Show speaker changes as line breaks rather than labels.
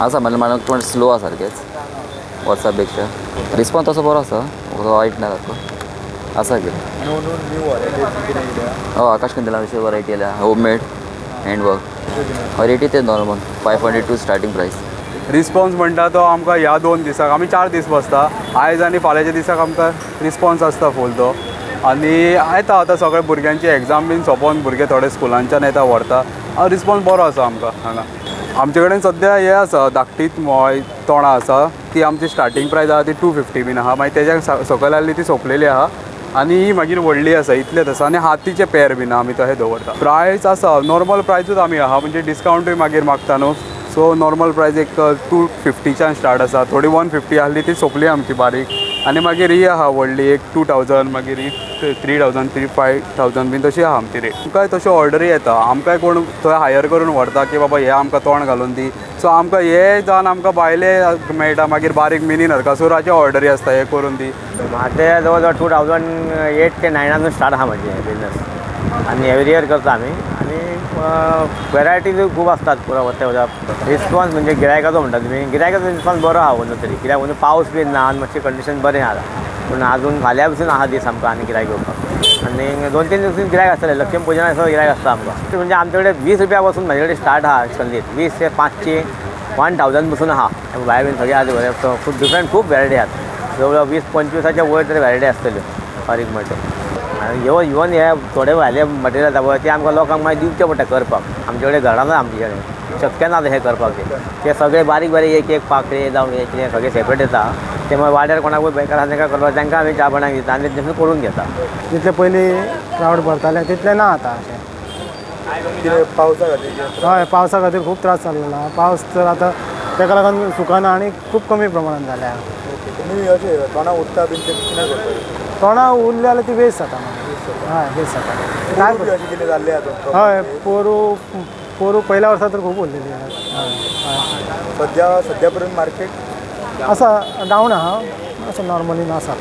आसा मला थोडं स्लो आसा सारकेंच वॉट्सॲपपेक्षा रिस्पॉन्स तसो बरो आसा वायट ना ताका आसा कितें आकाश कंदिला अशी वरायटी आल्या होममेड हँडवर्क रेटी ते नॉर्मल 500 स्टार्टींग प्रायस.
रिस्पॉन्स म्हणटा तो आमकां ह्या 2 दिसाक आमी 4 दीस बसता. आयज आनी फाल्यांच्या दिसाक आमकां रिस्पॉन्स आसता फूल तो. आनी येता आतां सगळे भुरग्यांची एग्जाम बीन सोंपोवन भुरगे थोडे स्कुलांच्यान येता व्हरता. रिस्पॉन्स बरो आसा आमकां हांगा. आमचे कडेन सद्या हे आसा धाकटीत मोय तोणां आसा ती आमची स्टार्टींग प्रायस आसा ती 250 बीन आहा. मागीर तेज्या सकयल आसली ती सोंपलेली आहा आनी ही मागीर व्हडली आसा इतलेच आसा. आनी हातीचे पेर बीन आमी तशें दवरता. प्रायस आसा नॉर्मल प्रायसूच आमी आहा म्हणजे डिस्कावंटूय मागीर मागता न्हू. सो नॉर्मल प्रायस एक 250च्यान स्टार्ट आसा. थोडी 150 आहली ती सोंपली आमची बारीक. आनी मागीर ही आहा व्हडली एक 2000 मागीर ही 3000 5000 बीन तशी आहा आमची रेट. आमकांय तश्यो ऑर्डरी येता. आमकांय कोण थंय हायर करून व्हरता की बाबा हे आमकां तोंड घालून दी. सो आमकां हे जावन आमकां भायले मेळटा मागीर बारीक मिनी नरकासुराचे ऑर्डरी आसता हे करून दी.
म्हाजे जवळ जवळ 2008 ते 9 स्टार्ट आहा म्हणजे बिजनस आनी एवरी इयर करता आमी. आनी वेरायटीज खूब आसतात पुरो रिस्पॉन्स म्हणजे गिरायकाचो म्हणटा तुमी गिरायकाचो रिस्पॉन्स बरो आहा कोण तरी कित्याक म्हणजे पावस बीन ना आनी मातशी कंडिशन बरें आहा. पूण आजून फाल्यां पसून आहा दीस आमकां आनी गिरायक घेवपाक. आनी 2-3 दीस गिरायक आसतलें लक्ष्मी पुजना असो गिरायक आसता आमकां. म्हणजे आमचे कडेन 20 रुपया पासून म्हाजे कडेन स्टार्ट आहा चल्लीत 20 ते 500 1000 पसून आहा. भायर बीन सगळे आहा खूब डिफरंट खूब वेरायटी आहात. जवळ 20-25च्या वयर तरी वेरायटी आसतल्यो बारीक मोठ्यो. आनी इवन हे थोडे भायले मटेरियल जाता ते आमकां लोकांक मागीर दिवचे पडटा करपाक. आमचे कडेन घरान आमचे कडेन शक्य ना हे करपाक. ते सगळे बारीक बारीक एक पाकळे जावं हे कितें सगळे सेपरेट येता. ते मागीर वाड्यार कोणाकूय बेकार आसा तांकां करपाक तांकां आमी च्या पाण्याक दिता आनी तशें करून घेता.
जितले पयलीं क्रावड भरताले तितले ना आतां अशें.
पावसा खातीर
हय पावसा खातीर खूब त्रास जाल्लो. पावस तर आतां ताका लागून सुकाना आनी खूब कमी प्रमाणान जाल्या.
तुमी अशें तोंडां उरता बीन ते कितें करता?
तोंडां उरली जाल्यार ती वेस्ट जाता मागीर. हय वेस्ट जाता. काय
अशें कितें जाल्लें आतां?
हय पोरू पहिल्या वर्सा तर खूब उरलेली. हय
सद्या पर्यंत मार्केट
आसा डावन आहा असं नॉर्मली आसा.